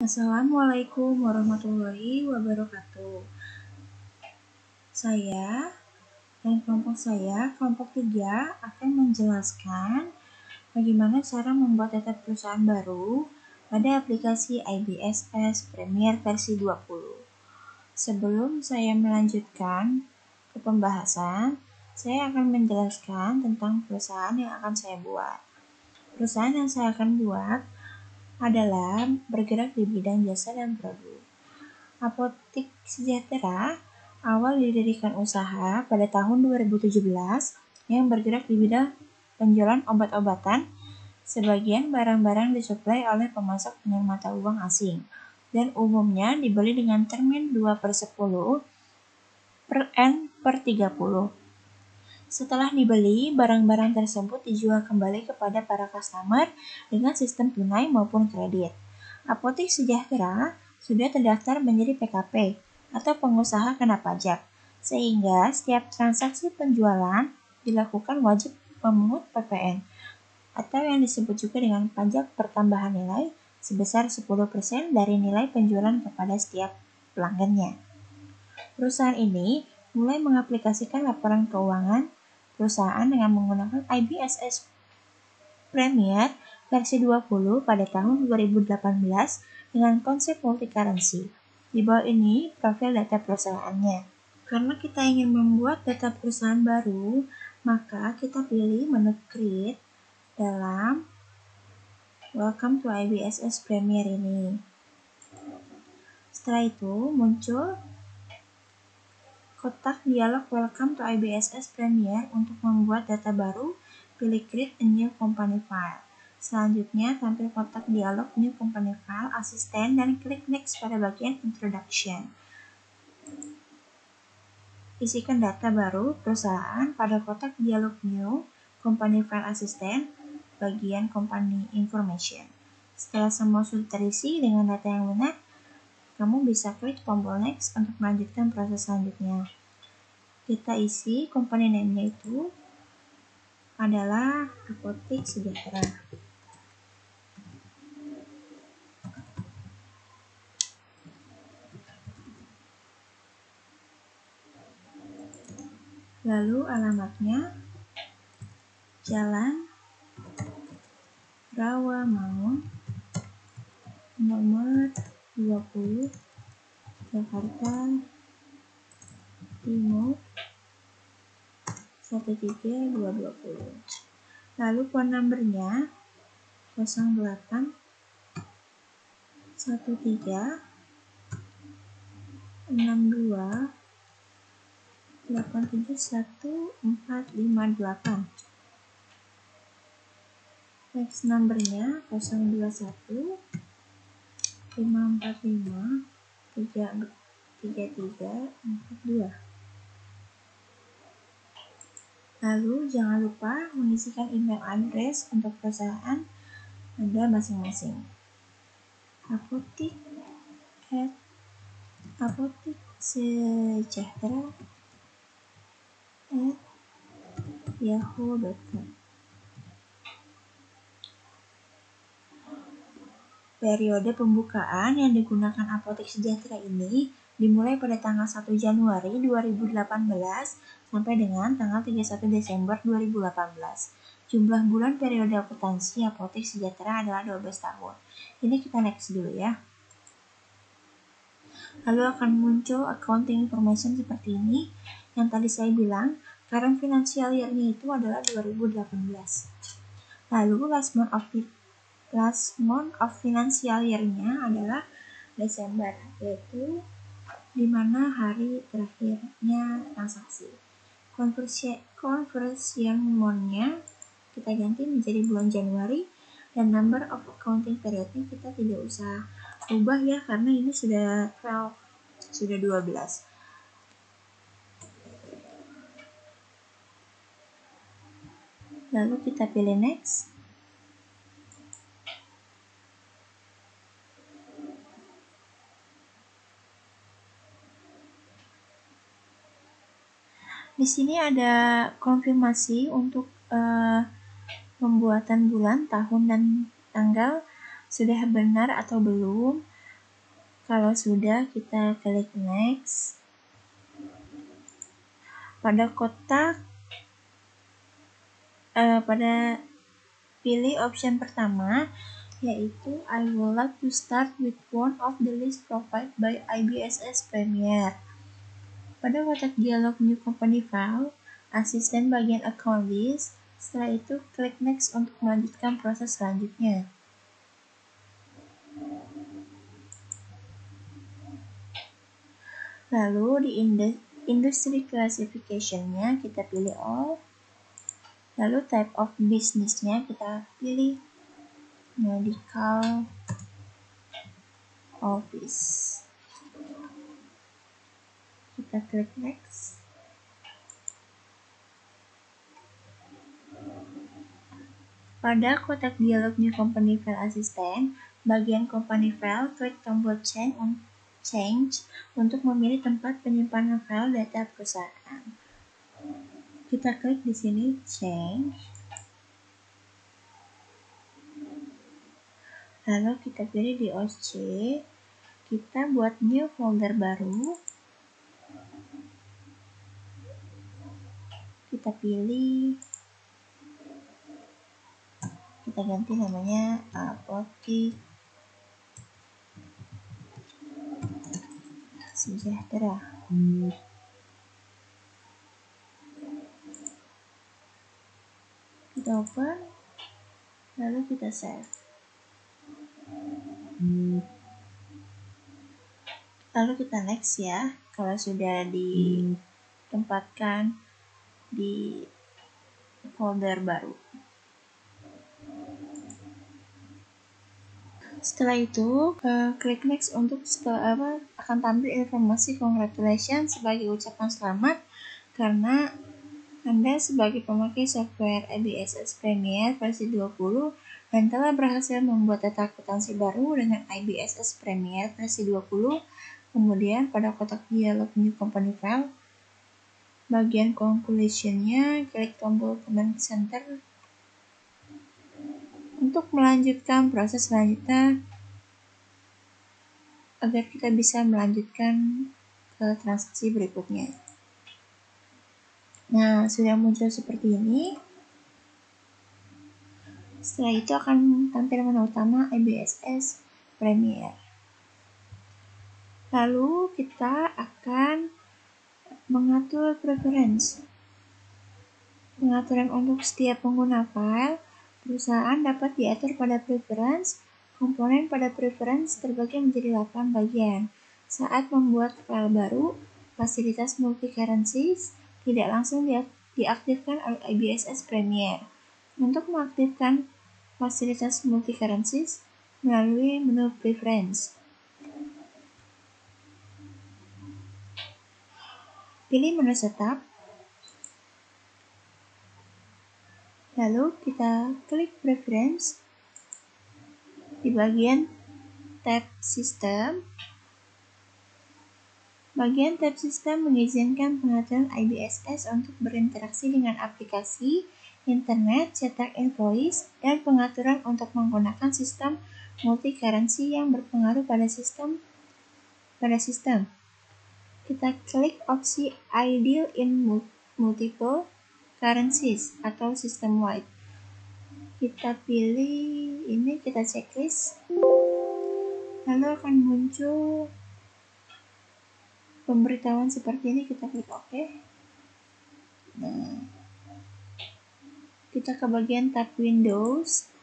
Assalamualaikum warahmatullahi wabarakatuh. Saya dan kelompok saya, kelompok 3, akan menjelaskan bagaimana cara membuat data perusahaan baru pada aplikasi IBSS Premier versi 20. Sebelum saya melanjutkan ke pembahasan, saya akan menjelaskan tentang perusahaan yang akan saya buat. Perusahaan yang saya akan buat adalah bergerak di bidang jasa dan produk. Apotik Sejahtera awal didirikan usaha pada tahun 2017 yang bergerak di bidang penjualan obat-obatan. Sebagian barang-barang disuplai oleh pemasok dengan mata uang asing dan umumnya dibeli dengan termin 2/10 per N per 30. Setelah dibeli, barang-barang tersebut dijual kembali kepada para customer dengan sistem tunai maupun kredit. Apotik Sejahtera sudah terdaftar menjadi PKP atau pengusaha kena pajak, sehingga setiap transaksi penjualan dilakukan wajib memungut PPN atau yang disebut juga dengan pajak pertambahan nilai sebesar 10% dari nilai penjualan kepada setiap pelanggannya. Perusahaan ini mulai mengaplikasikan laporan keuangan perusahaan dengan menggunakan IBSS Premier versi 20 pada tahun 2018 dengan konsep multi-currency. Di bawah ini profil data perusahaannya. Karena kita ingin membuat data perusahaan baru, maka kita pilih menu Create dalam Welcome to IBSS Premier ini. Setelah itu muncul kotak dialog Welcome to IBSS Premier untuk membuat data baru, pilih Create a New Company File. Selanjutnya tampil kotak dialog New Company File Assistant dan klik Next pada bagian Introduction. Isikan data baru perusahaan pada kotak dialog New Company File Assistant bagian Company Information. Setelah semua sudah terisi dengan data yang benar, kamu bisa klik tombol Next untuk melanjutkan proses selanjutnya. Kita isi company name-nya itu adalah Apotik Sejahtera. Lalu alamatnya Jalan Rawamangun nomor 20 Jakarta Timur 13220. Lalu phone number-nya 08 13 62 871 458. Fax number-nya 021 545 3342. Lalu jangan lupa mengisikan email address untuk perusahaan Anda masing-masing. apotiksejahtera@yahoo.com. Periode pembukaan yang digunakan Apotik Sejahtera ini dimulai pada tanggal 1 Januari 2018 sampai dengan tanggal 31 Desember 2018. Jumlah bulan periode akuntansi Apotik Sejahtera adalah 12 tahun. Ini kita next dulu ya. Lalu akan muncul accounting information seperti ini. Yang tadi saya bilang, current financial year-nya itu adalah 2018. Lalu last month of financial year-nya adalah Desember, yaitu di mana hari terakhirnya transaksi. Conversion month-nya kita ganti menjadi bulan Januari, dan number of accounting period-nya kita tidak usah ubah ya, karena ini sudah 12. Lalu kita pilih next. Di sini ada konfirmasi untuk pembuatan bulan, tahun, dan tanggal sudah benar atau belum. Kalau sudah, kita klik next. Pada kotak pilih option pertama, yaitu I would like to start with one of the list provided by IBSS Premier. Pada kotak dialog New Company File, asisten bagian account list. Setelah itu, klik next untuk melanjutkan proses selanjutnya. Lalu di industry classification-nya kita pilih all. Lalu type of business-nya kita pilih medical office. Kita klik next. Pada kotak dialog New Company File Assistant, bagian Company File, klik tombol Change untuk memilih tempat penyimpanan file data perusahaan. Kita klik di sini Change. Lalu kita pilih di OC. Kita buat new folder baru. Kita pilih. Kita ganti namanya Apotik Sejahtera. Kita open, lalu kita save. Lalu kita next ya, kalau sudah ditempatkan di folder baru. Setelah itu, klik next untuk akan tampil informasi congratulations sebagai ucapan selamat karena Anda sebagai pemakai software IBSS Premier versi 20 dan telah berhasil membuat data akuntansi baru dengan IBSS Premier versi 20. Kemudian pada kotak dialog New Company File, bagian conclusion-nya klik tombol Comment Center untuk melanjutkan proses selanjutnya agar kita bisa melanjutkan ke transaksi berikutnya. Nah, sudah muncul seperti ini. Setelah itu akan tampil menu utama IBSS Premier. Lalu kita akan mengatur preference. Pengaturan untuk setiap pengguna file, perusahaan dapat diatur pada preference. Komponen pada preference terbagi menjadi 8 bagian. Saat membuat file baru, fasilitas multi-currencies tidak langsung diaktifkan oleh IBSS Premier. Untuk mengaktifkan fasilitas multi-currencies melalui menu preference. Pilih menu setup. Lalu kita klik preference. Di bagian tab sistem, bagian tab sistem mengizinkan pengaturan IBSS untuk berinteraksi dengan aplikasi, internet, cetak invoice, dan pengaturan untuk menggunakan sistem multi-currency yang berpengaruh pada sistem. Kita klik opsi Ideal in Multiple Currencies atau System Wide. Kita pilih ini, kita checklist. Lalu akan muncul pemberitahuan seperti ini, kita klik OK. Nah, kita ke bagian tab Windows.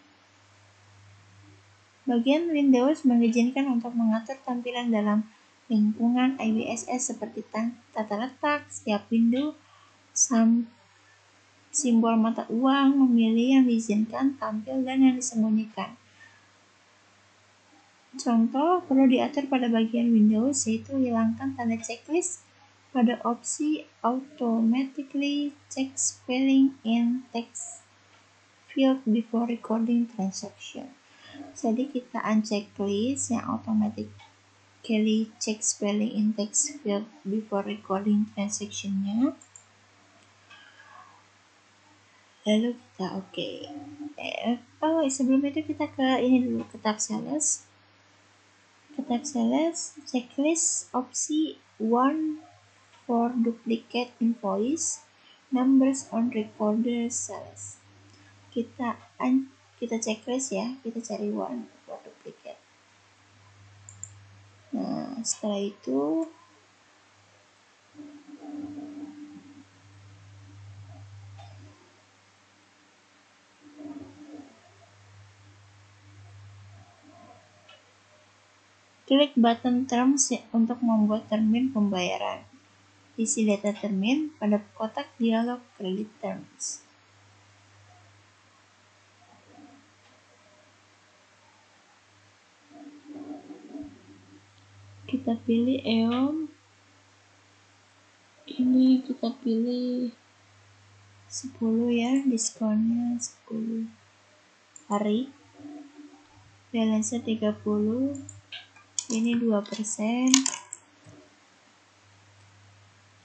Bagian Windows mengizinkan untuk mengatur tampilan dalam lingkungan IBSS seperti tata letak setiap window, simbol mata uang, memilih yang diizinkan tampil dan yang disembunyikan. Contoh perlu diatur pada bagian Windows, yaitu hilangkan tanda checklist pada opsi Automatically Check Spelling in Text Field Before Recording Transaction. Jadi kita unchecklist yang Automatically Check Spelling in Text Field Before Recording Transaction-nya. Lalu kita OK. Sebelum itu kita ke ini dulu, ke tab sales. Ke checklist opsi 1 for duplicate invoice, numbers on recorder sales. Kita checklist ya, kita cari 1 for duplicate. Nah, setelah itu klik button terms untuk membuat termin pembayaran. Isi data termin pada kotak dialog credit terms. Kita pilih EOM. Ini kita pilih 10 ya, diskonnya 10 hari. Balance 30. Ini 2%.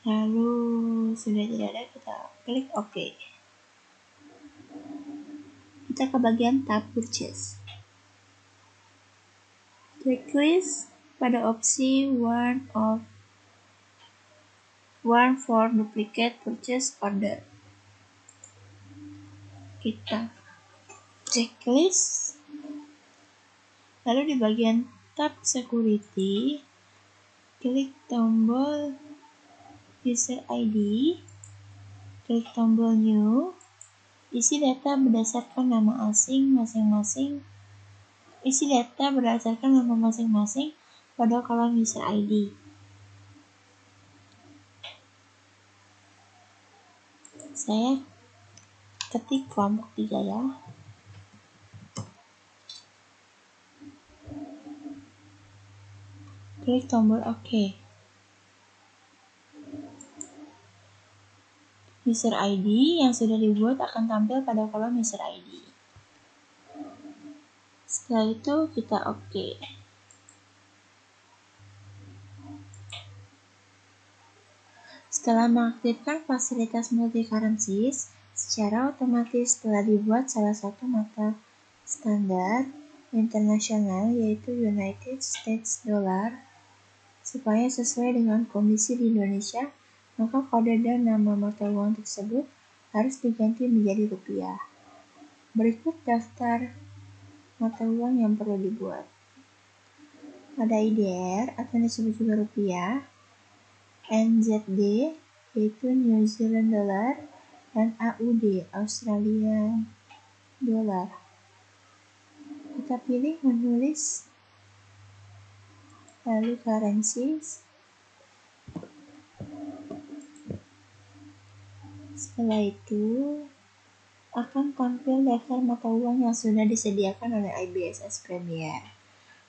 Lalu sudah tidak ada, kita klik OK. Kita ke bagian tab purchase. Checklist pada opsi one for duplicate purchase order. Kita checklist. Lalu di bagian tab security, klik tombol user ID, klik tombol new, isi data berdasarkan nama masing-masing pada kolom user ID. Saya ketik kelompok 3 ya. Klik tombol OK. User ID yang sudah dibuat akan tampil pada kolom user ID. Setelah itu kita OK. Setelah mengaktifkan fasilitas multi-currencies, secara otomatis telah dibuat salah satu mata standar internasional yaitu United States Dollar. Supaya sesuai dengan kondisi di Indonesia, maka kode dan nama mata uang tersebut harus diganti menjadi rupiah. Berikut daftar mata uang yang perlu dibuat. Ada IDR atau disebut juga rupiah, NZD yaitu New Zealand Dollar, dan AUD Australian Dollar. Kita pilih menulis, lalu currencies. Setelah itu akan tampil daftar mata uang yang sudah disediakan oleh IBSS Premier.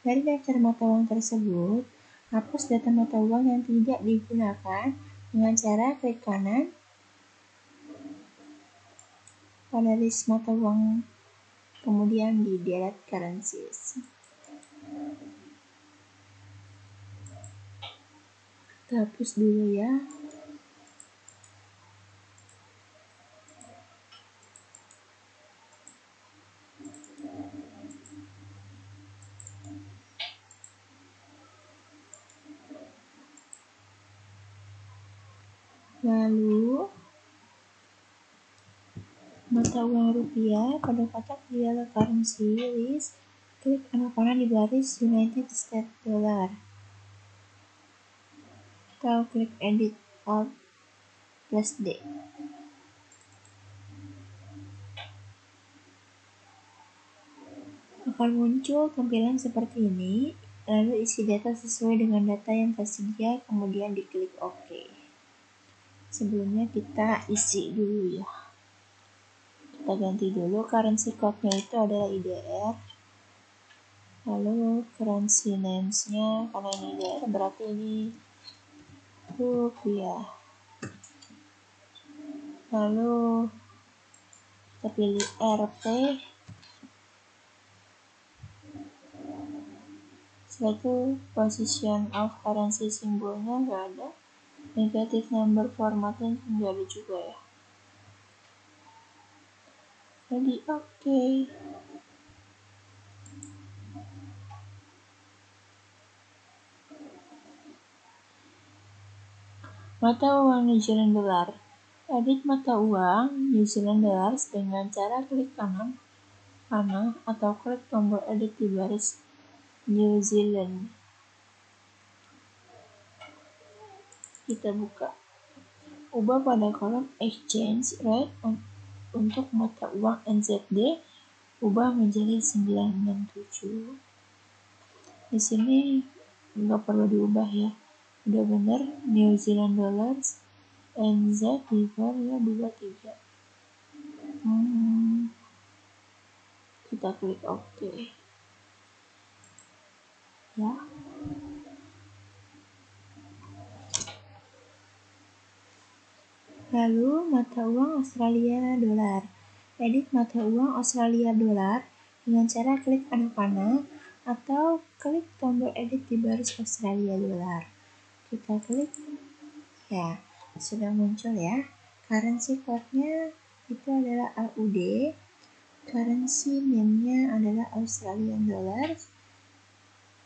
Dari daftar mata uang tersebut, hapus data mata uang yang tidak digunakan dengan cara klik kanan pada list mata uang, kemudian di delete currencies. Kita hapus dulu ya. Lalu mata uang rupiah pada kotak dialog currency list, klik panah di baris United States Dollar atau klik edit Alt plus D. Akan muncul tampilan seperti ini, lalu isi data sesuai dengan data yang tersedia, kemudian diklik OK. Sebelumnya kita isi dulu ya. Kita ganti dulu currency code-nya itu adalah IDR. Lalu currency names-nya, karena ini IDR berarti ini rupiah. Lalu kita pilih RP. Setelah itu position of currency simbolnya nggak ada. Negative number formatnya nggak ada juga ya. Jadi oke. Mata uang New Zealand Dollar. Edit mata uang New Zealand Dollars dengan cara klik kanan panah atau klik tombol edit di baris New Zealand. Kita buka. Ubah pada kolom exchange rate untuk mata uang NZD, ubah menjadi 967. Di sini nggak perlu diubah ya, udah bener New Zealand Dollars NZ divar ya 23. Kita klik OK ya. Lalu mata uang Australia Dolar. Edit mata uang Australia Dolar dengan cara klik kanan panah atau klik tombol edit di baris Australia Dolar. Kita klik ya, sudah muncul ya. Currency code-nya itu adalah AUD. Currency name-nya adalah Australian Dollars.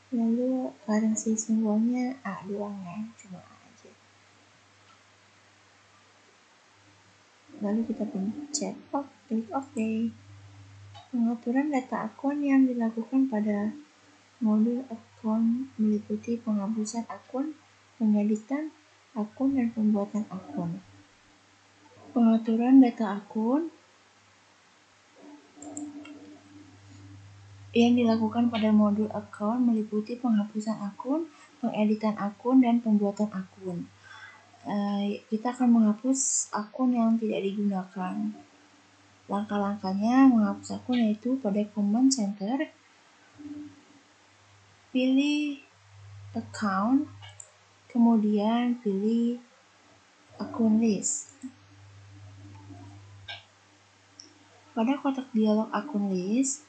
Lalu currency simbolnya A doang ya, cuma A aja. Lalu kita pencet klik OK. Pengaturan data akun yang dilakukan pada modul akun meliputi penghapusan akun, pengeditan akun, dan pembuatan akun. Pengaturan data akun yang dilakukan pada modul akun meliputi penghapusan akun, pengeditan akun, dan pembuatan akun. Kita akan menghapus akun yang tidak digunakan. Langkah-langkahnya menghapus akun yaitu pada command center, pilih account, kemudian pilih akun list. Pada kotak dialog akun list,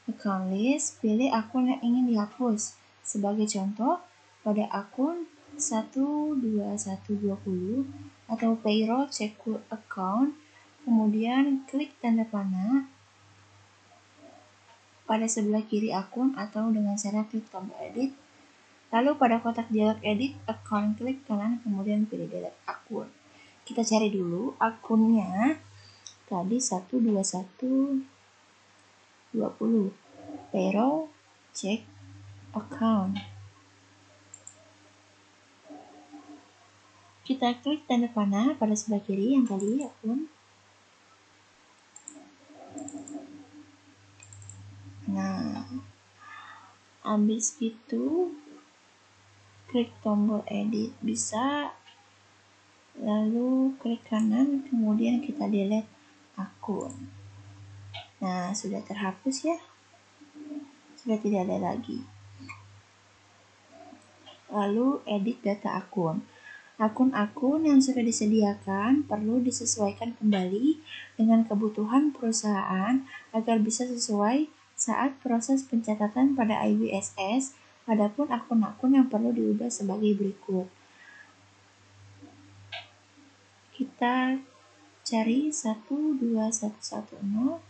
account list, pilih akun yang ingin dihapus. Sebagai contoh, pada akun 12120 atau payroll check account, kemudian klik tanda panah pada sebelah kiri akun atau dengan cara klik tombol edit. Lalu pada kotak dialog edit account, klik kanan kemudian pilih delete akun. Kita cari dulu akunnya tadi 12120 payroll check account. Kita klik tanda panah pada sebelah kiri yang tadi akun. Nah, habis itu klik tombol edit bisa, lalu klik kanan kemudian kita delete akun. Nah, sudah terhapus ya, sudah tidak ada lagi. Lalu edit data akun. Akun-akun yang sudah disediakan perlu disesuaikan kembali dengan kebutuhan perusahaan agar bisa sesuai saat proses pencatatan pada IBSS. Adapun akun-akun yang perlu diubah sebagai berikut. Kita cari 12110.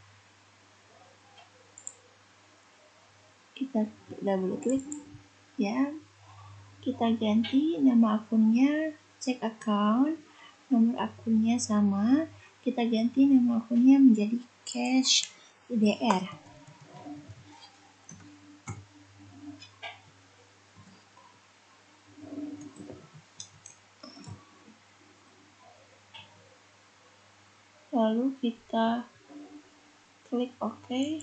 Kita double klik ya. Kita ganti nama akunnya check account, nomor akunnya sama. Kita ganti nama akunnya menjadi cash IDR. Lalu kita klik OK.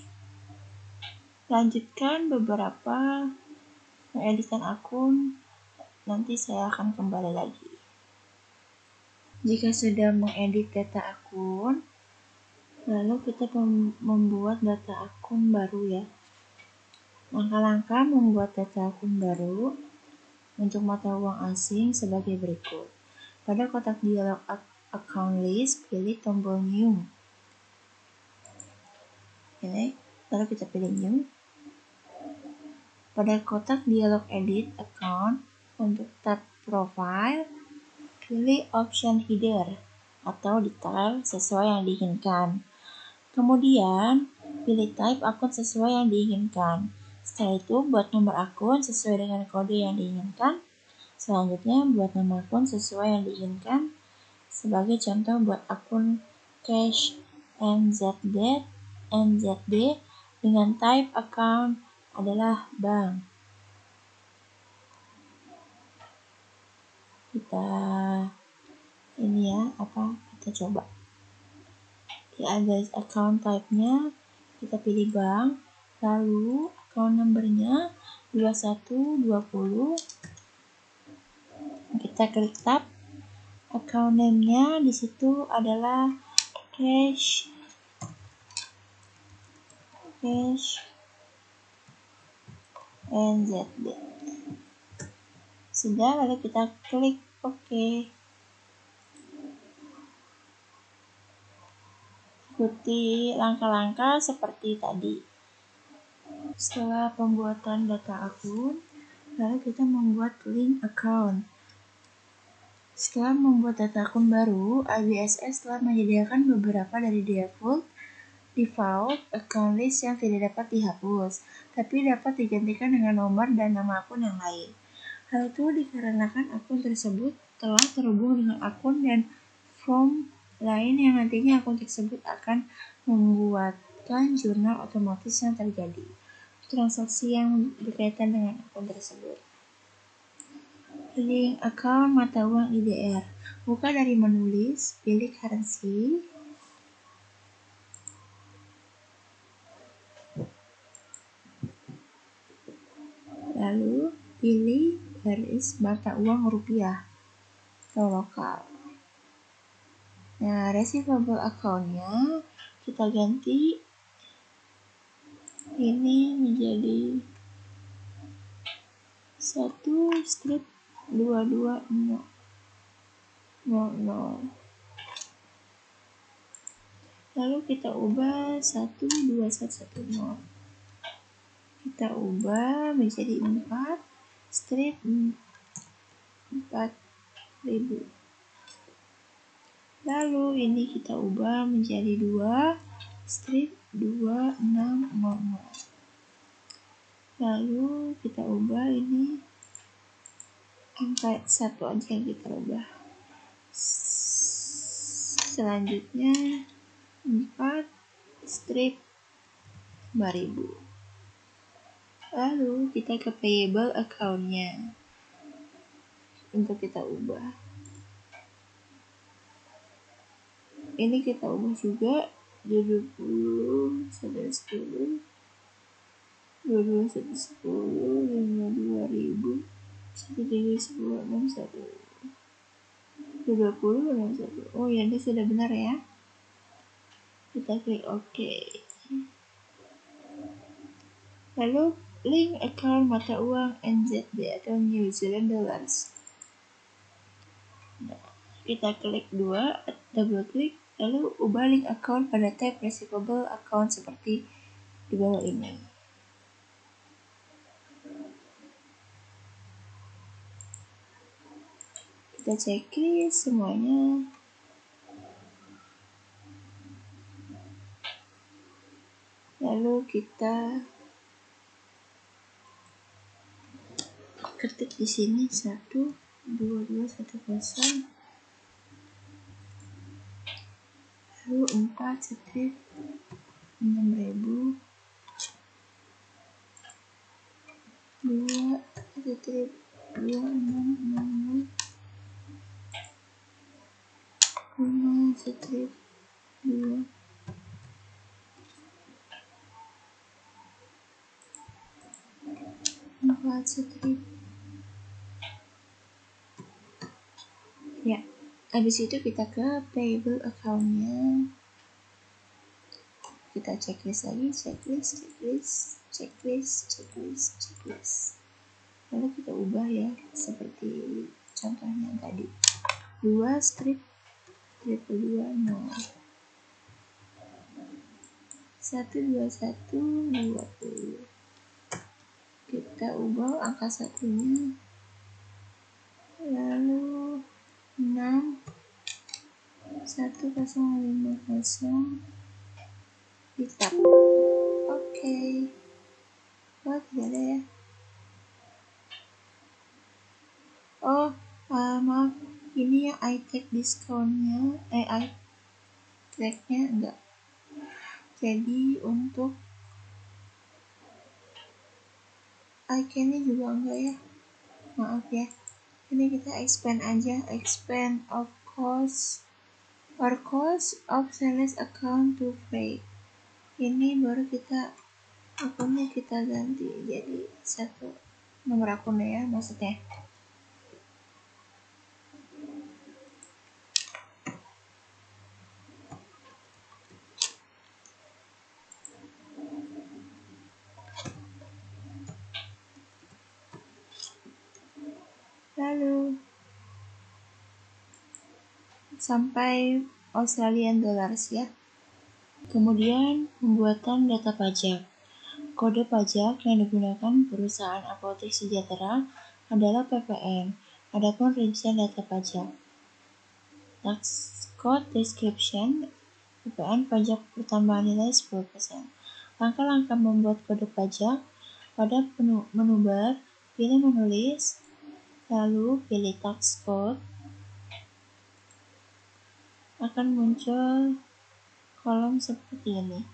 Lanjutkan beberapa pengeditan akun, nanti saya akan kembali lagi. Jika sudah mengedit data akun, lalu kita membuat data akun baru ya. Langkah-langkah membuat data akun baru untuk mata uang asing sebagai berikut. Pada kotak dialog account list, pilih tombol new. Lalu kita pilih new. Pada kotak dialog edit account, untuk tab profile, pilih option header atau detail sesuai yang diinginkan. Kemudian, pilih type akun sesuai yang diinginkan. Setelah itu, buat nomor akun sesuai dengan kode yang diinginkan. Selanjutnya buat nama akun sesuai yang diinginkan. Sebagai contoh buat akun cash NZD dengan type account adalah bank. Kita coba. Di address account type-nya kita pilih bank, lalu account number-nya 2120. Kita klik tab. Account name-nya di situ adalah cash NZD. Sudah, lalu kita klik OK. Ikuti langkah-langkah seperti tadi. Setelah pembuatan data akun, lalu kita membuat link account. Setelah membuat data akun baru, IBSS telah menyediakan beberapa dari default account list yang tidak dapat dihapus, tapi dapat digantikan dengan nomor dan nama akun yang lain. Hal itu dikarenakan akun tersebut telah terhubung dengan akun dan form lain yang nantinya akun tersebut akan membuatkan jurnal otomatis yang terjadi transaksi yang berkaitan dengan akun tersebut. Link account mata uang IDR. Buka dari menulis, pilih currency. Lalu pilih baris mata uang rupiah atau lokal. Nah, receivable account-nya kita ganti ini menjadi 1/2200. Lalu kita ubah 12110. Kita ubah menjadi 4/4000. Lalu ini kita ubah menjadi 2/2600. Lalu kita ubah ini angka 1 aja yang kita ubah. Selanjutnya 4/5000. Lalu kita ke payable account-nya untuk kita ubah. Ini kita ubah juga 20 110 22 110 52.000 131061 22061. Oh ya, ini sudah benar ya. Kita klik OK. Lalu link account mata uang NZD atau New Zealand Dollars. Nah, kita klik double klik, lalu ubah link account pada tab receivable account seperti di bawah ini. Kita checklist semuanya. Lalu kita ketik di sini 12210. Lalu 4/6000 2/2600 5/2 4/. Ya, habis itu kita ke payable account-nya. Kita checklist lagi, checklist. Lalu kita ubah ya, seperti contohnya tadi. 2/20 12120. Kita ubah angka satunya, lalu 61050 di tab. Oke. Oh, tidak ada ya. Contohnya I take discountnya, I take-nya enggak. Jadi untuk I can-nya juga enggak ya. Maaf ya. Ini kita expand aja, expand of cost or cost of sales account to free. Ini baru kita akunnya kita ganti jadi satu nomor akunnya ya maksudnya. Lalu sampai Australian dollars ya. Kemudian pembuatan data pajak. Kode pajak yang digunakan perusahaan Apotek Sejahtera adalah PPN. Adapun rincian data pajak. Tax Code Description PPN pajak pertambahan nilai 10%. Langkah-langkah membuat kode pajak. Pada menu bar, pilih menulis, lalu pilih tax code. Akan muncul kolom seperti ini.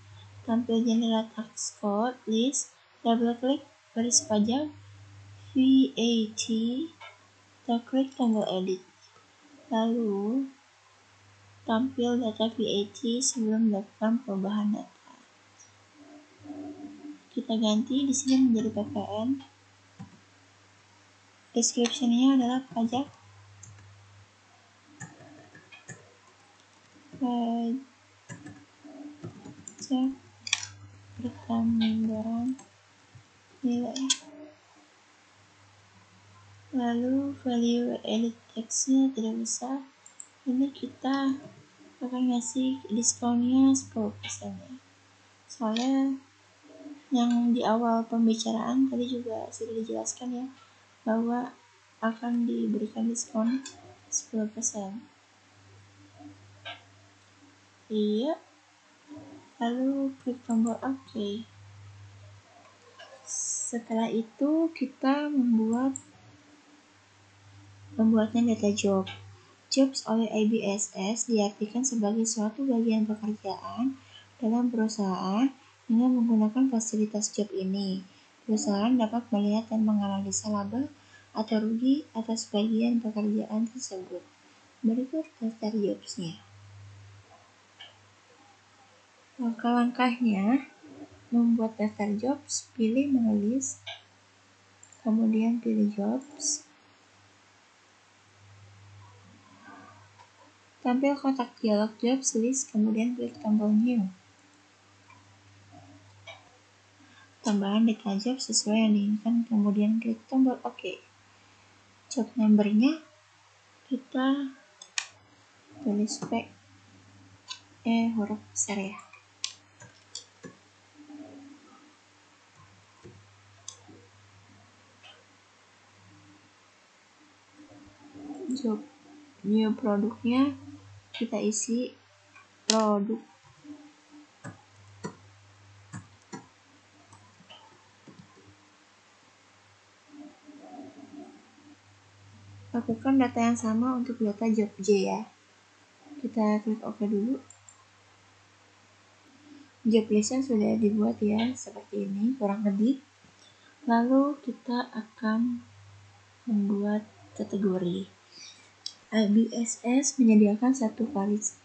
Tampil jendela tax code list, double klik baris pajak VAT, klik tombol edit. Lalu tampil data VAT sebelum melakukan perubahan data. Kita ganti di sini menjadi PPN. Description-nya adalah pajak pertambahan nilai. Lalu value edit text-nya tidak besar. Ini kita akan ngasih diskonnya 10% ya. Soalnya yang di awal pembicaraan tadi juga sudah dijelaskan ya bahwa akan diberikan diskon 10%. Iya. Lalu klik tombol OK. Setelah itu kita membuatnya data job. Jobs oleh IBSS diartikan sebagai suatu bagian pekerjaan dalam perusahaan dengan menggunakan fasilitas job ini. Perusahaan dapat melihat dan menganalisa laba atau rugi atas bagian pekerjaan tersebut. Berikut daftar jobs-nya. Langkah-langkahnya membuat daftar jobs, pilih menulis, kemudian pilih jobs. Tampil kotak dialog jobs list, kemudian klik tombol new. Tambahan data job sesuai yang diinginkan, kemudian klik tombol OK. Job number-nya kita tulis huruf besar ya. Job new produknya kita isi produk. Lakukan data yang sama untuk data job J ya. Kita klik OK dulu. Job listnya sudah dibuat ya, seperti ini kurang lebih. Lalu kita akan membuat kategori. IBSS menyediakan satu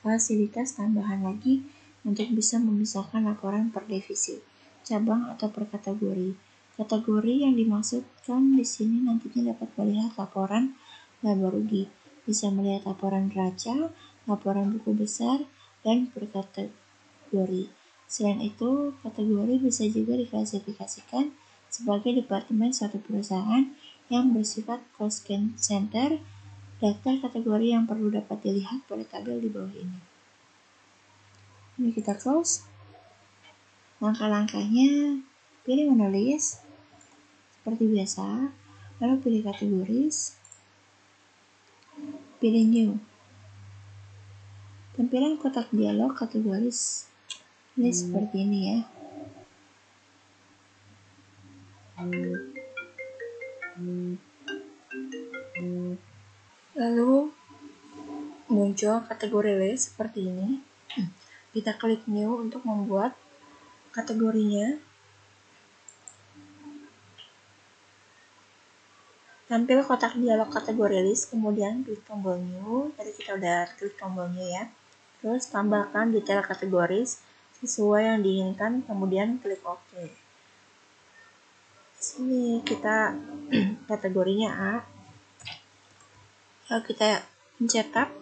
fasilitas tambahan lagi untuk bisa memisahkan laporan per divisi, cabang atau per kategori. Kategori yang dimaksudkan di sini nantinya dapat melihat laporan laba rugi, bisa melihat laporan neraca, laporan buku besar, dan per kategori. Selain itu, kategori bisa juga diklasifikasikan sebagai departemen suatu perusahaan yang bersifat cost center. Daftar kategori yang perlu dapat dilihat pada tabel di bawah ini. Ini kita close. Langkah-langkahnya, pilih menulis seperti biasa, lalu pilih kategoris, pilih new. Tampilan kotak dialog kategoris ini seperti ini ya. Lalu muncul kategori list seperti ini. Kita klik new untuk membuat kategorinya. Tampil kotak dialog kategori list, kemudian klik tombol new. Tadi kita udah klik tombol new ya. Terus tambahkan detail kategoris sesuai yang diinginkan, kemudian klik OK. Sini kita kategorinya A. Lalu kita pencet tab.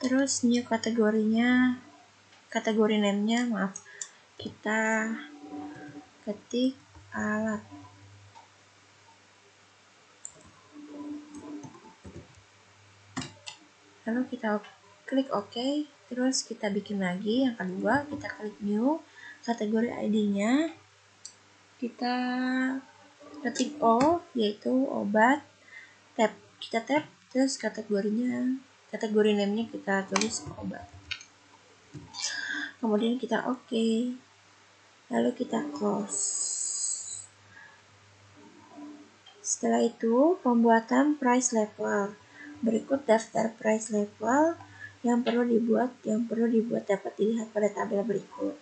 Terus new kategorinya, kategori name-nya kita ketik alat. Lalu kita klik OK. Terus kita bikin lagi yang kedua, kita klik new, kategori ID-nya kita ketik O, yaitu obat. Kita tab, terus kategorinya, kategori name-nya kita tulis obat. Kemudian kita OK. Lalu kita close. Setelah itu, pembuatan price level. Berikut daftar price level yang perlu dibuat dapat dilihat pada tabel berikut.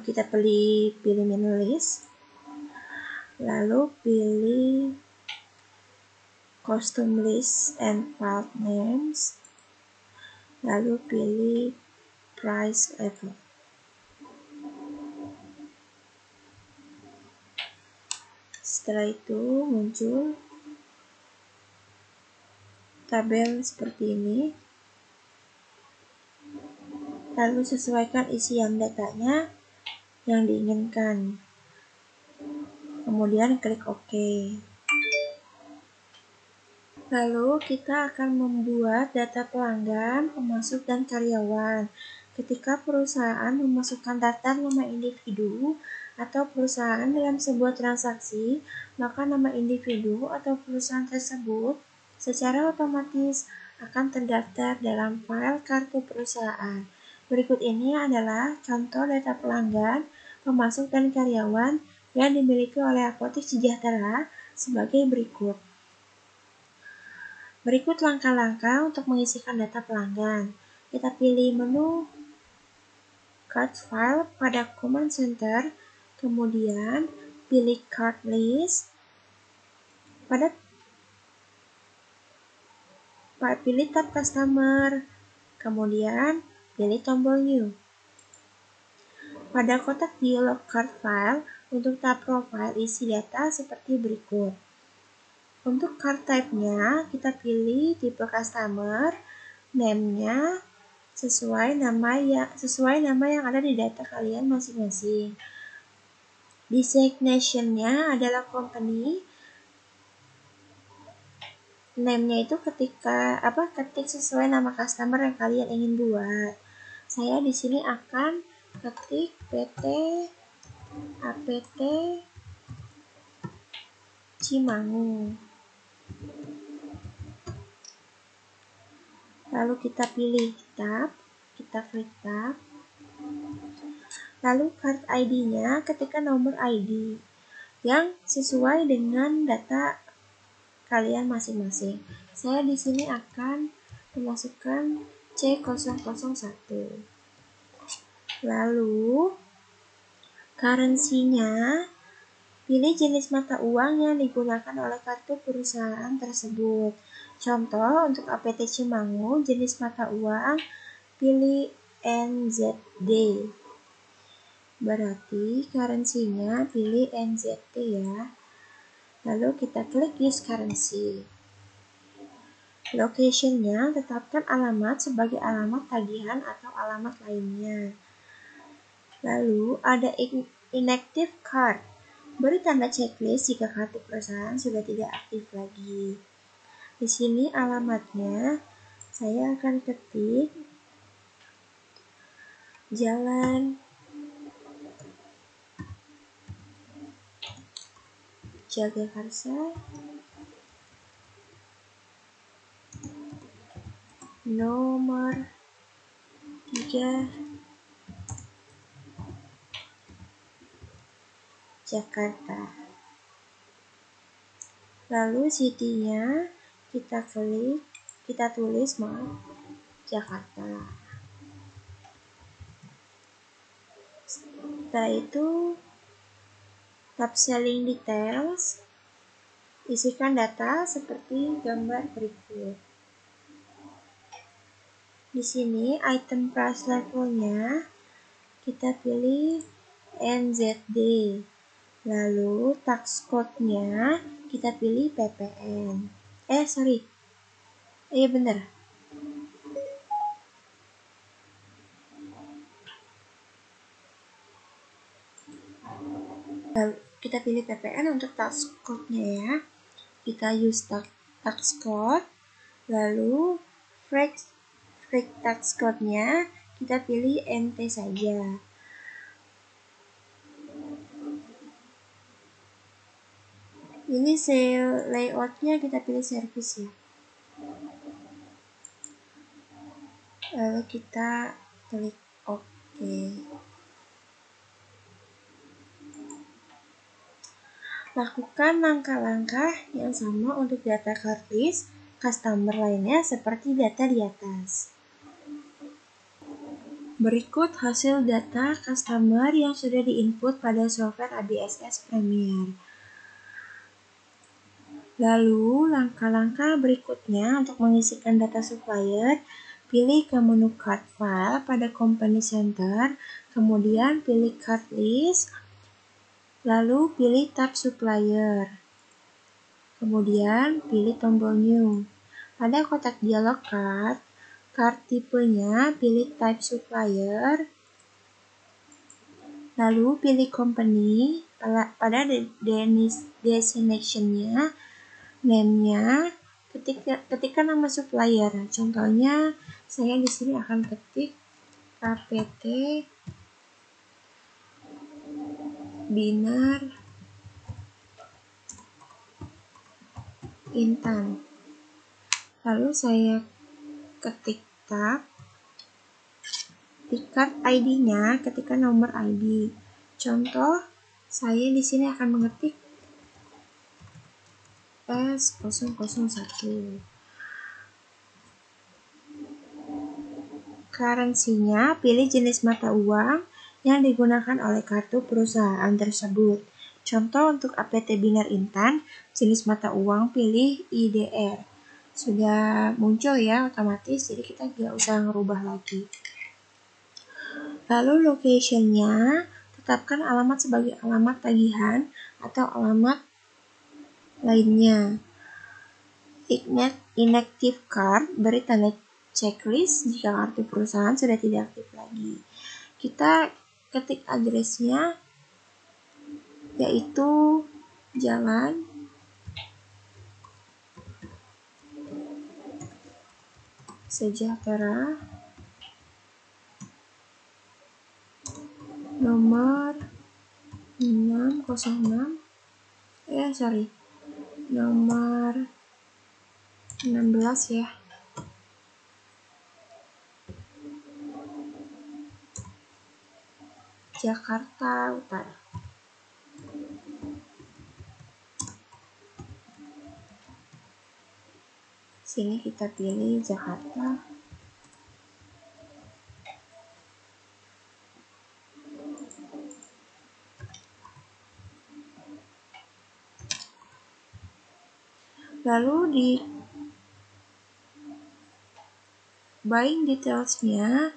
Kita pilih menu list, lalu pilih custom list and file names, lalu pilih price level. Setelah itu muncul tabel seperti ini. Lalu sesuaikan isian datanya yang diinginkan. Kemudian klik OK. Lalu kita akan membuat data pelanggan, pemasok, dan karyawan. Ketika perusahaan memasukkan daftar nama individu atau perusahaan dalam sebuah transaksi, maka nama individu atau perusahaan tersebut secara otomatis akan terdaftar dalam file kartu perusahaan. Berikut ini adalah contoh data pelanggan, pemasok, dan karyawan yang dimiliki oleh Apotik Sejahtera sebagai berikut. Berikut langkah-langkah untuk mengisikan data pelanggan. Kita pilih menu Card File pada Command Center, kemudian pilih Card List, pilih tab Customer, kemudian pilih tombol New. Pada kotak dialog Card File, untuk tab Profile isi data seperti berikut. Untuk card type-nya, kita pilih tipe customer, name-nya sesuai nama yang ada di data kalian masing-masing. Designation-nya adalah company. Name-nya itu ketik sesuai nama customer yang kalian ingin buat. Saya di sini akan ketik PT APT Cimangu. Lalu kita pilih tab, kita klik tab. Lalu card ID-nya ketikkan nomor ID yang sesuai dengan data kalian masing-masing. Saya di sini akan memasukkan C001. Lalu currency-nya, pilih jenis mata uang yang digunakan oleh kartu perusahaan tersebut. Contoh, untuk APT Cimangu, jenis mata uang pilih NZD. Berarti currency-nya pilih NZD ya. Lalu kita klik use currency. Location-nya tetapkan alamat sebagai alamat tagihan atau alamat lainnya. Lalu ada inactive card. Beri tanda checklist jika kartu perusahaan sudah tidak aktif lagi. Di sini alamatnya saya akan ketik Jalan Jagakarsa nomor 3 Jakarta. Lalu city-nya kita tulis Jakarta. Setelah itu tab selling details, isikan data seperti gambar berikut. Di sini item price levelnya kita pilih NZD. Lalu tax code-nya kita pilih PPN. Bener. Lalu kita pilih PPN untuk tax code-nya ya. Kita use tax code. Lalu freak tax code-nya kita pilih NT saja. Ini sale layout-nya kita pilih service ya. Lalu kita klik OK. Lakukan langkah-langkah yang sama untuk data kartis customer lainnya seperti data di atas. Berikut hasil data customer yang sudah diinput pada software ABSS Premier. Lalu, langkah-langkah berikutnya untuk mengisikan data supplier, pilih ke menu card file pada company center, kemudian pilih card list, lalu pilih tab supplier. Kemudian pilih tombol new. Pada kotak dialog card tipenya pilih type supplier, lalu pilih company, pada destination-nya, name-nya, ketikkan nama supplier. Contohnya, saya di sini akan ketik KPT Binar Intan. Lalu saya ketik tab, di card ID-nya ketikkan nomor ID. Contoh, saya di sini akan mengetik S001. Currency-nya pilih jenis mata uang yang digunakan oleh kartu perusahaan tersebut. Contoh untuk APT Binar Intan, jenis mata uang pilih IDR. Sudah muncul ya otomatis, jadi kita nggak usah ngerubah lagi. Lalu location-nya, tetapkan alamat sebagai alamat tagihan atau alamat lainnya. Inactive card, beri tanda checklist jika kartu perusahaan sudah tidak aktif lagi. Kita ketik address-nya, yaitu Jalan Sejahtera nomor 606, nomor 16 ya. Jakarta Utara. Sini kita pilih Jakarta. Lalu di buying details-nya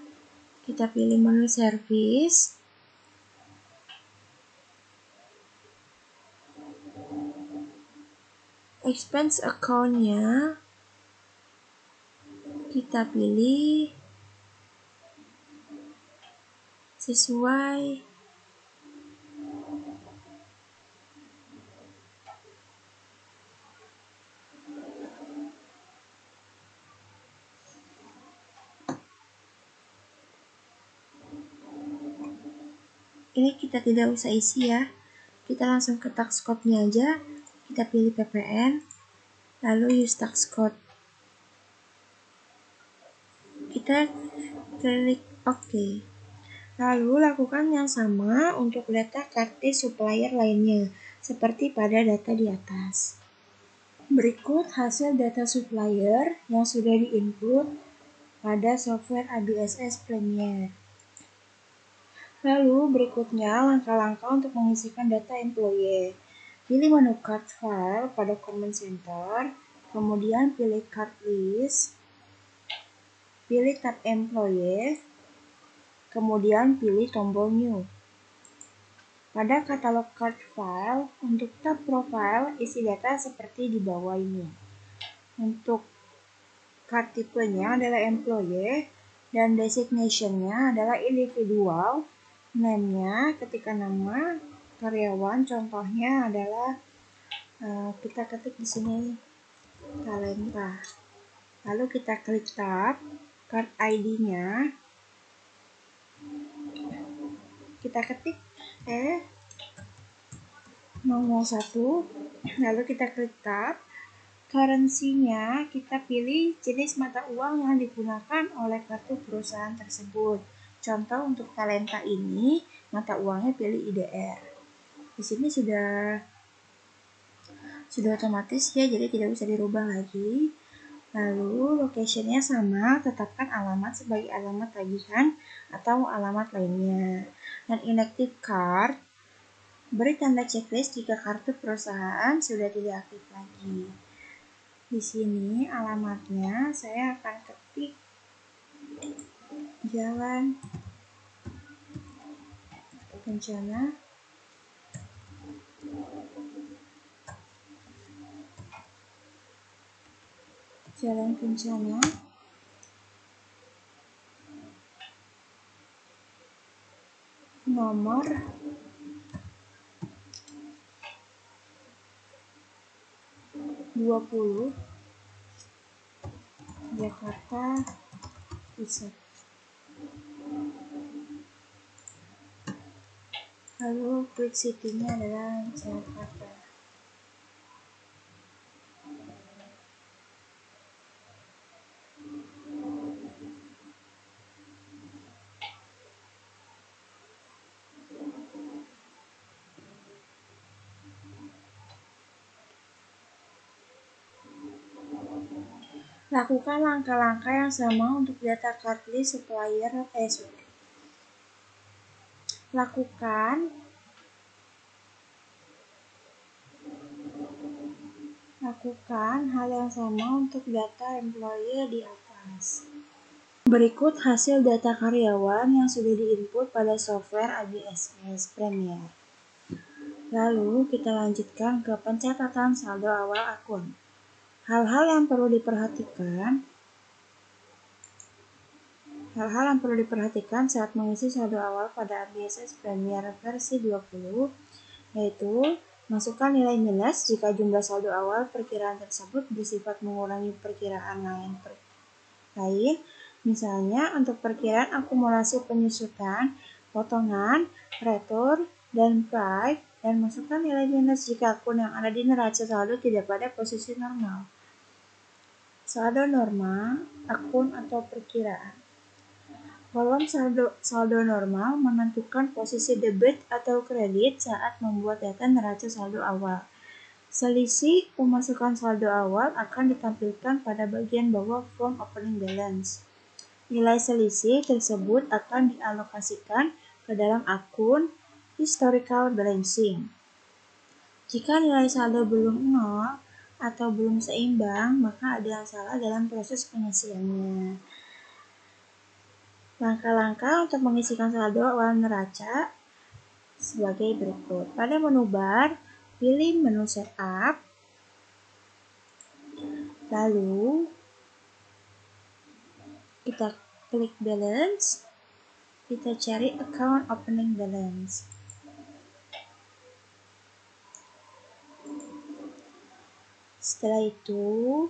kita pilih menu service. Expense account-nya kita pilih sesuai ini kita tidak usah isi ya, kita langsung ke tax code-nya aja. Kita pilih PPN, lalu use tax code, kita klik OK. Lalu lakukan yang sama untuk data kartis supplier lainnya seperti pada data di atas. Berikut hasil data supplier yang sudah diinput pada software ABSS Premier. Lalu berikutnya langkah-langkah untuk mengisikan data employee. Pilih menu card file pada Command Center, kemudian pilih card list, pilih tab employee, kemudian pilih tombol new. Pada katalog card file, untuk tab profile, isi data seperti di bawah ini. Untuk card tipenya adalah employee, dan designation-nya adalah individual. Name-nya, ketika nama karyawan, contohnya adalah kita ketik di sini talenta. Lalu kita klik tab, card ID-nya, kita ketik 001, lalu kita klik tab. Currency-nya kita pilih jenis mata uang yang digunakan oleh kartu perusahaan tersebut. Contoh untuk talenta ini, mata uangnya pilih IDR. Di sini sudah otomatis ya, jadi tidak bisa dirubah lagi. Lalu location-nya sama, tetapkan alamat sebagai alamat tagihan atau alamat lainnya. Dan inactive card, beri tanda checklist jika kartu perusahaan sudah tidak aktif lagi. Di sini alamatnya saya akan ketik Jalan Kencana, nomor 20, Jakarta Pusat. Lalu klik city-nya adalah Jakarta. Lakukan langkah-langkah yang sama untuk data card list supplier Lakukan hal yang sama untuk data employee di atas. Berikut hasil data karyawan yang sudah diinput pada software ABSS Premier. Lalu kita lanjutkan ke pencatatan saldo awal akun. Hal-hal yang perlu diperhatikan saat mengisi saldo awal pada ABSS Premier versi 20, yaitu masukkan nilai minus jika jumlah saldo awal perkiraan tersebut bersifat mengurangi perkiraan lain. Misalnya untuk perkiraan akumulasi penyusutan, potongan, retur, dan price, dan masukkan nilai minus jika akun yang ada di neraca saldo tidak pada posisi normal. Saldo normal, akun atau perkiraan. Kolom saldo normal menentukan posisi debit atau kredit saat membuat data neraca saldo awal. Selisih pemasukan saldo awal akan ditampilkan pada bagian bawah from opening balance. Nilai selisih tersebut akan dialokasikan ke dalam akun historical balancing. Jika nilai saldo belum 0 atau belum seimbang, maka ada yang salah dalam proses pengisiannya. Langkah-langkah untuk mengisikan saldo awal neraca sebagai berikut. Pada menu bar, pilih menu setup, lalu kita klik balance, kita cari account opening balance. Setelah itu,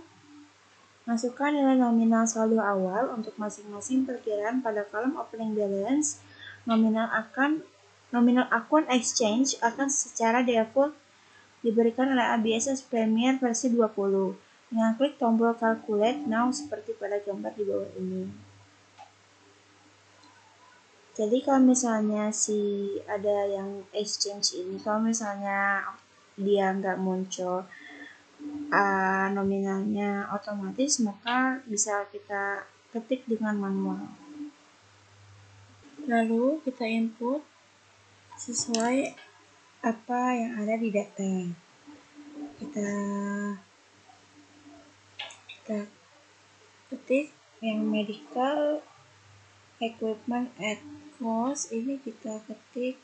masukkan nilai nominal saldo awal untuk masing-masing perkiraan pada kolom opening balance. Nominal akun exchange akan secara default diberikan oleh ABSS Premier versi 20 dengan klik tombol calculate now seperti pada gambar di bawah ini. Jadi kalau misalnya ada yang exchange ini, kalau misalnya dia nggak muncul nominalnya otomatis, maka bisa kita ketik dengan manual. Lalu kita input sesuai apa yang ada di data. Kita ketik yang medical equipment at cost, ini kita ketik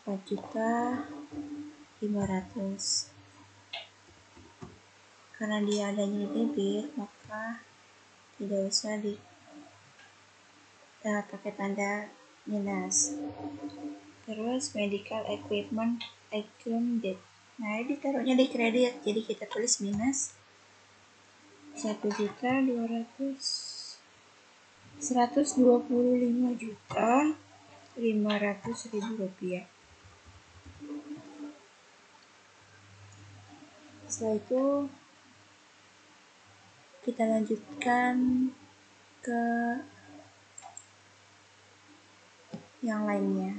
4.500.000. Karena dia adanya debit, maka tidak usah kita pakai tanda minus. Terus medical equipment item debt, nah ini ditaruhnya di kredit, jadi kita tulis minus 1.125.500.000 rupiah. Setelah itu kita lanjutkan ke yang lainnya.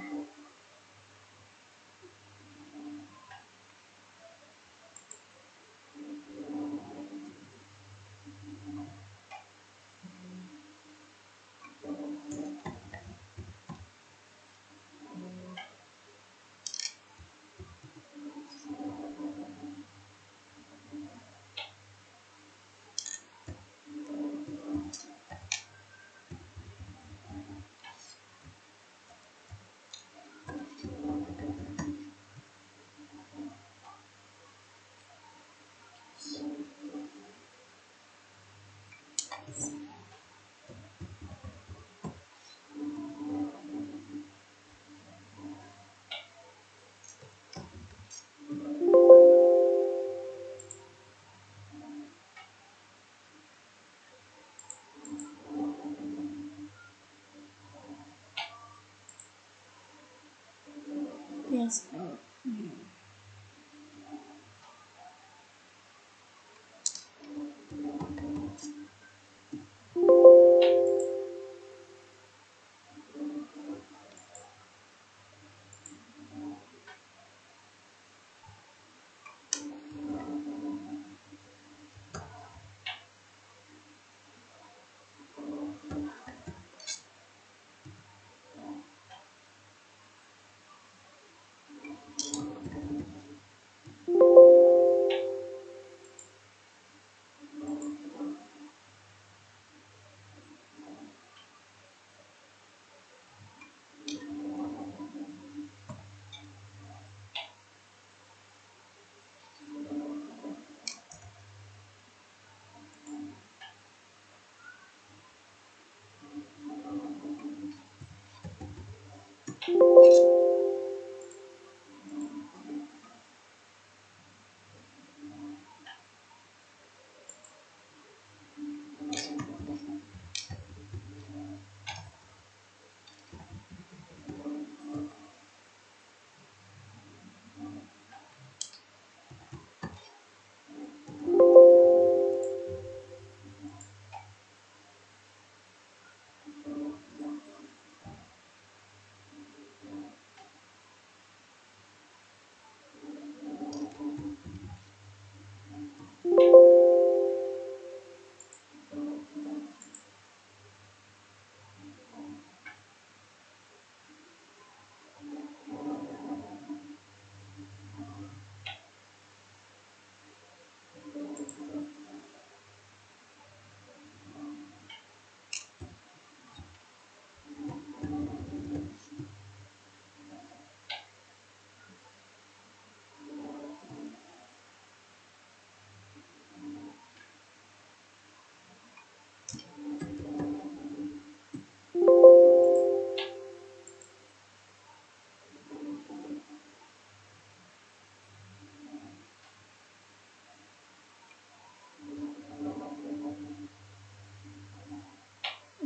Yes.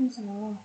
Salah.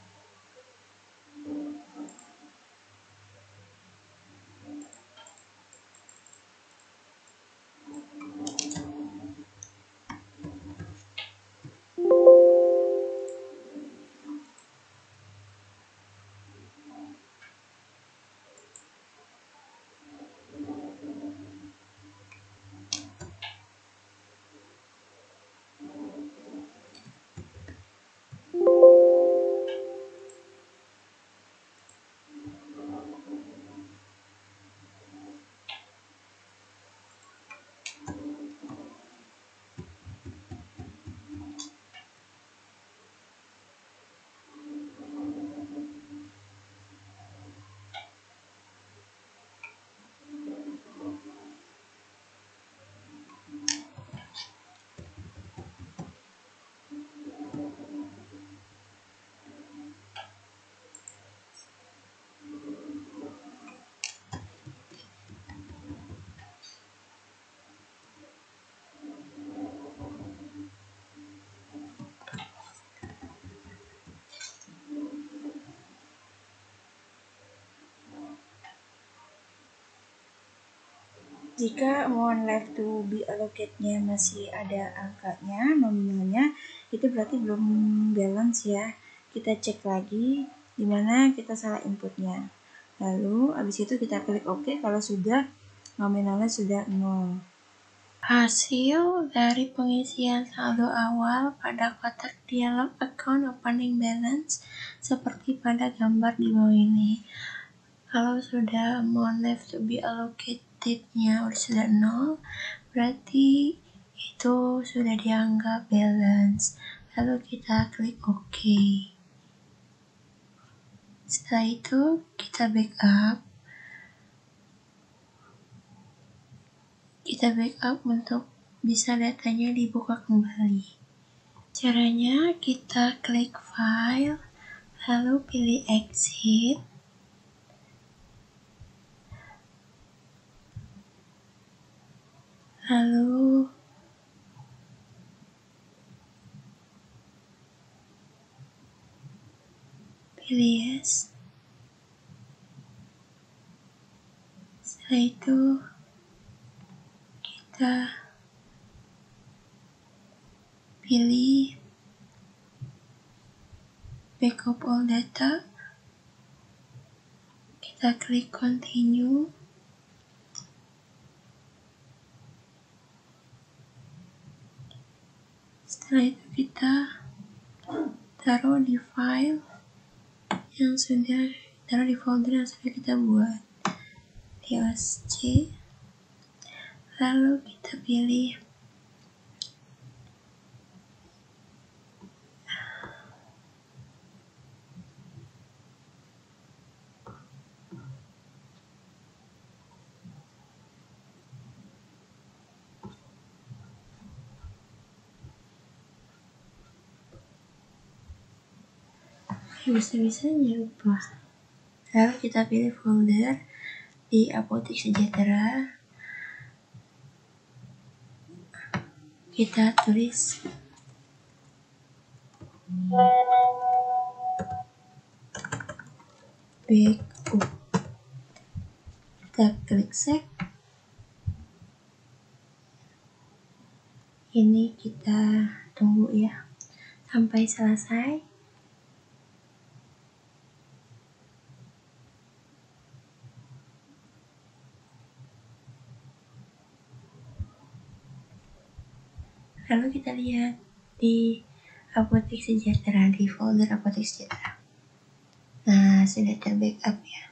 Jika amount left to be allocate-nya masih ada angkanya, nominalnya, itu berarti belum balance ya. Kita cek lagi di mana kita salah inputnya. Lalu habis itu kita klik OK kalau sudah nominalnya sudah 0. Hasil dari pengisian saldo awal pada kotak dialog account opening balance seperti pada gambar di bawah ini. Kalau sudah amount left to be allocated-nya sudah 0, berarti itu sudah dianggap balance. Lalu kita klik OK. Setelah itu kita backup. Kita backup untuk bisa datanya dibuka kembali. Caranya kita klik file, lalu pilih exit. Lalu pilih yes. Setelah itu kita pilih backup all data. Kita klik continue. Setelah itu kita taruh di file yang sudah taruh di folder yang sudah kita buat di OSC. Lalu kita pilih bisa-bisanya lupa. Lalu kita pilih folder di Apotek Sejahtera. Kita tulis backup. Kita klik save. Ini kita tunggu ya sampai selesai. Lalu kita lihat di Apotek Sejahtera, di folder Apotek Sejahtera. Nah, sudah terbackup ya.